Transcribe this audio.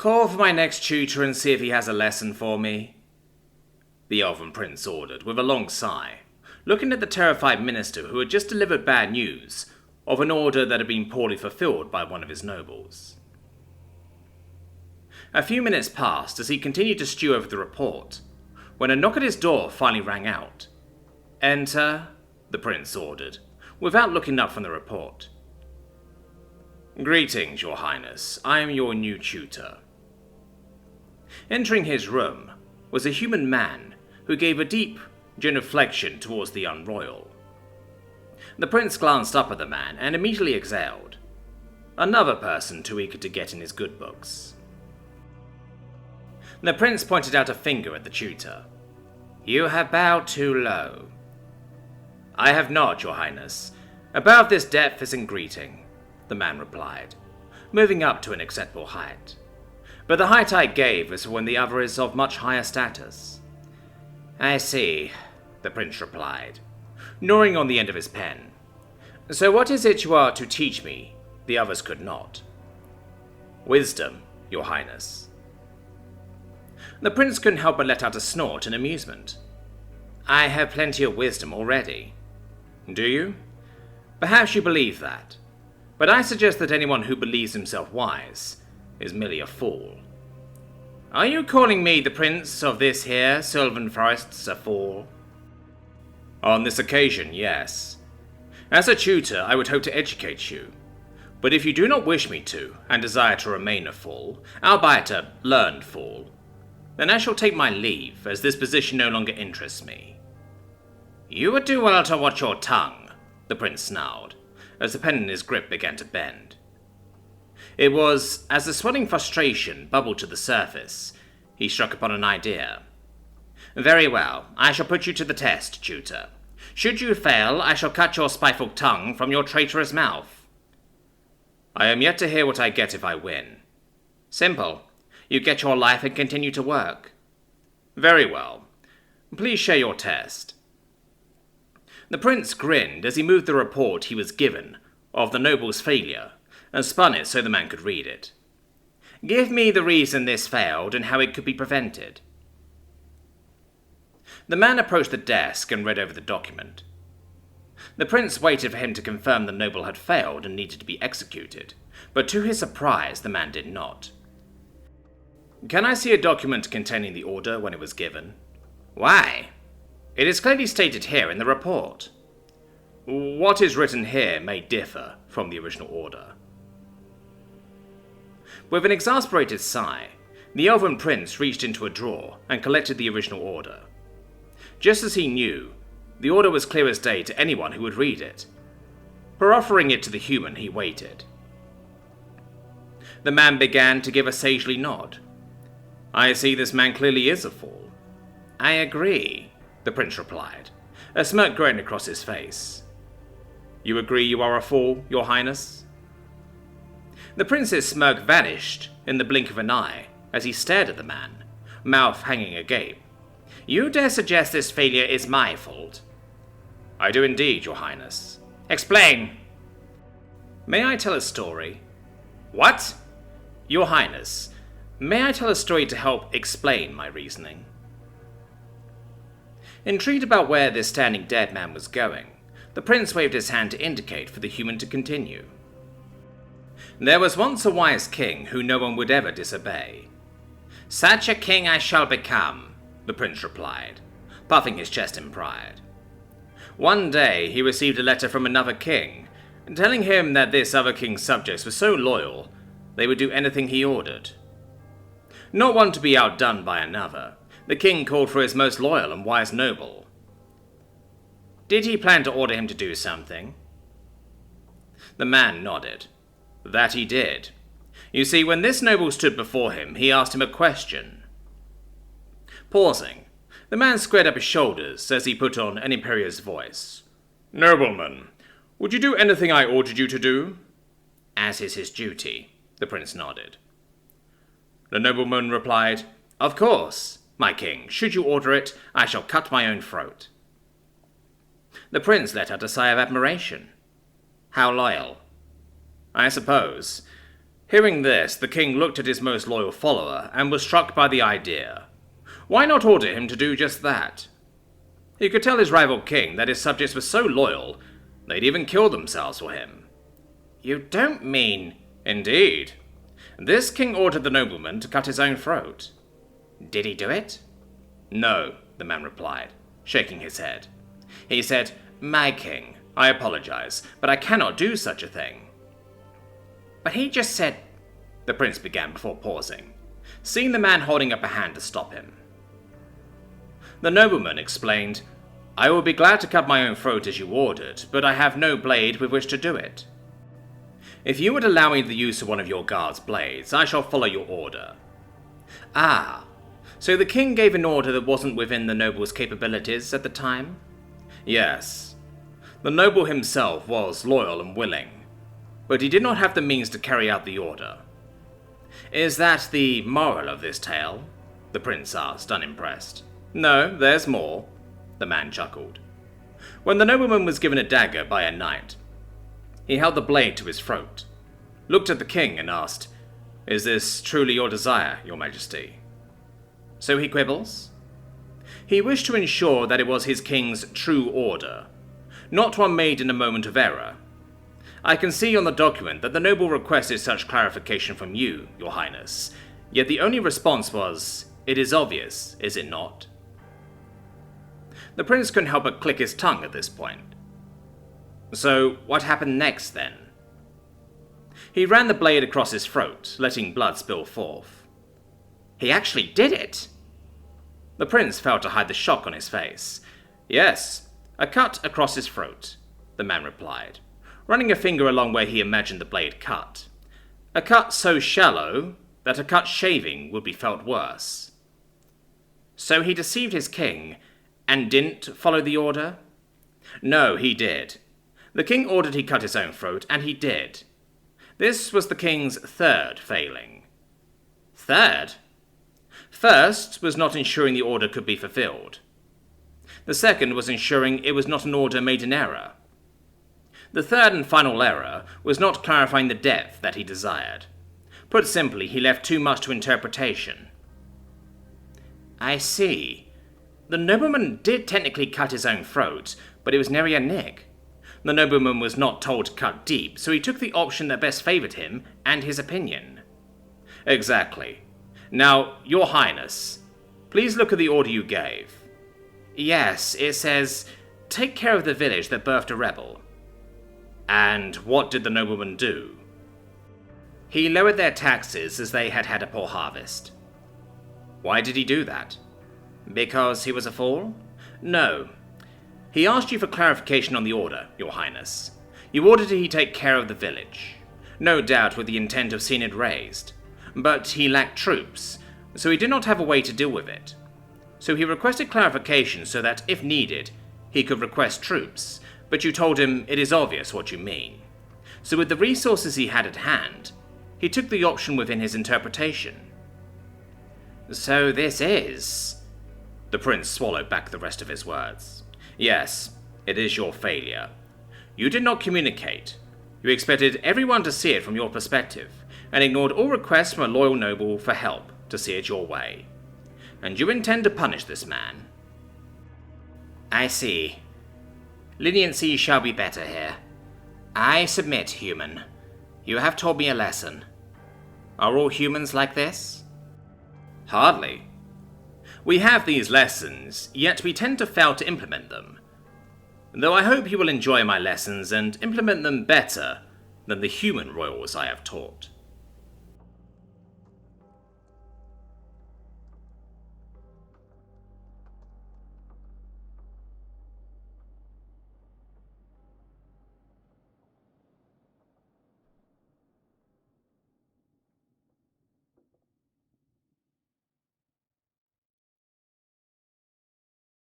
Call for my next tutor and see if he has a lesson for me, the elven prince ordered with a long sigh, looking at the terrified minister who had just delivered bad news of an order that had been poorly fulfilled by one of his nobles. A few minutes passed as he continued to stew over the report, when a knock at his door finally rang out. "Enter," the prince ordered, without looking up from the report. "Greetings, your highness. I am your new tutor." Entering his room was a human man who gave a deep genuflection towards the unroyal. The prince glanced up at the man and immediately exhaled. Another person too eager to get in his good books. The prince pointed out a finger at the tutor. "You have bowed too low." "I have not, your highness. A bow of this depth is in greeting," the man replied, moving up to an acceptable height. "But the height I gave was when the other is of much higher status." "I see," the prince replied, gnawing on the end of his pen. "So what is it you are to teach me the others could not?" "Wisdom, your highness." The prince couldn't help but let out a snort in amusement. "I have plenty of wisdom already." "Do you? Perhaps you believe that, but I suggest that anyone who believes himself wise is merely a fool." "Are you calling me, the prince of this here sylvan forests, a fool?" "On this occasion, yes. As a tutor, I would hope to educate you. But if you do not wish me to, and desire to remain a fool, albeit a learned fool, then I shall take my leave, as this position no longer interests me." "You would do well to watch your tongue," the prince snarled, as the pen in his grip began to bend. It was as the swelling frustration bubbled to the surface, he struck upon an idea. "Very well, I shall put you to the test, tutor. Should you fail, I shall cut your spiteful tongue from your traitorous mouth." "I am yet to hear what I get if I win." "Simple. You get your life and continue to work." "Very well. Please share your test." The prince grinned as he moved the report he was given of the noble's failure and spun it so the man could read it. "Give me the reason this failed and how it could be prevented." The man approached the desk and read over the document. The prince waited for him to confirm the noble had failed and needed to be executed, but to his surprise the man did not. "Can I see a document containing the order when it was given?" "Why? It is clearly stated here in the report." "What is written here may differ from the original order." With an exasperated sigh, the elven prince reached into a drawer and collected the original order. Just as he knew, the order was clear as day to anyone who would read it. For offering it to the human, he waited. The man began to give a sagely nod. "I see this man clearly is a fool." "I agree," the prince replied, a smirk growing across his face. "You agree you are a fool, your highness?" The prince's smirk vanished in the blink of an eye as he stared at the man, mouth hanging agape. "You dare suggest this failure is my fault?" "I do indeed, your highness." "Explain." "May I tell a story?" "What?" "Your highness, may I tell a story to help explain my reasoning?" Intrigued about where this standing dead man was going, the prince waved his hand to indicate for the human to continue. "There was once a wise king who no one would ever disobey." "Such a king I shall become," the prince replied, puffing his chest in pride. One day he received a letter from another king, telling him that this other king's subjects were so loyal they would do anything he ordered. Not one to be outdone by another, the king called for his most loyal and wise noble. Did he plan to order him to do something? The man nodded. That he did. You see, when this noble stood before him, he asked him a question. Pausing, the man squared up his shoulders as he put on an imperious voice. "Nobleman, would you do anything I ordered you to do?" "As is his duty," the prince nodded. The nobleman replied, "Of course, my king. Should you order it, I shall cut my own throat." The prince let out a sigh of admiration. "How loyal." "I suppose. Hearing this, the king looked at his most loyal follower and was struck by the idea. Why not order him to do just that? He could tell his rival king that his subjects were so loyal, they'd even kill themselves for him. You don't mean... Indeed. This king ordered the nobleman to cut his own throat. Did he do it? No, the man replied, shaking his head. He said, My king, I apologize, but I cannot do such a thing. But he just said... The prince began before pausing, seeing the man holding up a hand to stop him. The nobleman explained, I will be glad to cut my own throat as you ordered, but I have no blade with which to do it. If you would allow me the use of one of your guard's blades, I shall follow your order. Ah, so the king gave an order that wasn't within the noble's capabilities at the time? Yes. The noble himself was loyal and willing, but he did not have the means to carry out the order. Is that the moral of this tale? The prince asked, unimpressed. No, there's more, the man chuckled. When the nobleman was given a dagger by a knight, he held the blade to his throat, looked at the king and asked, Is this truly your desire, your majesty? So he quibbles? He wished to ensure that it was his king's true order, not one made in a moment of error. I can see on the document that the noble requested such clarification from you, your highness, yet the only response was, It is obvious, is it not? The prince couldn't help but click his tongue at this point. So, what happened next, then? He ran the blade across his throat, letting blood spill forth. He actually did it! The prince failed to hide the shock on his face. Yes, a cut across his throat, the man replied, running a finger along where he imagined the blade cut. A cut so shallow that a cut shaving would be felt worse. So he deceived his king, and didn't follow the order? No, he did. The king ordered he cut his own throat, and he did. This was the king's third failing. Third? First was not ensuring the order could be fulfilled. The second was ensuring it was not an order made in error. The third and final error was not clarifying the depth that he desired. Put simply, he left too much to interpretation. I see. The nobleman did technically cut his own throat, but it was nary a nick. The nobleman was not told to cut deep, so he took the option that best favoured him and his opinion. Exactly. Now, your highness, please look at the order you gave. Yes, it says, take care of the village that birthed a rebel. And what did the nobleman do? He lowered their taxes as they had had a poor harvest. Why did he do that? Because he was a fool? No. He asked you for clarification on the order, your highness. You ordered he take care of the village, no doubt with the intent of seeing it razed. But he lacked troops, so he did not have a way to deal with it. So he requested clarification so that, if needed, he could request troops, but you told him it is obvious what you mean. So with the resources he had at hand, he took the option within his interpretation. So this is... The prince swallowed back the rest of his words. Yes, it is your failure. You did not communicate. You expected everyone to see it from your perspective, and ignored all requests from a loyal noble for help to see it your way. And you intend to punish this man. I see. Leniency shall be better here. I submit, human. You have taught me a lesson. Are all humans like this? Hardly. We have these lessons, yet we tend to fail to implement them. Though I hope you will enjoy my lessons and implement them better than the human royals I have taught.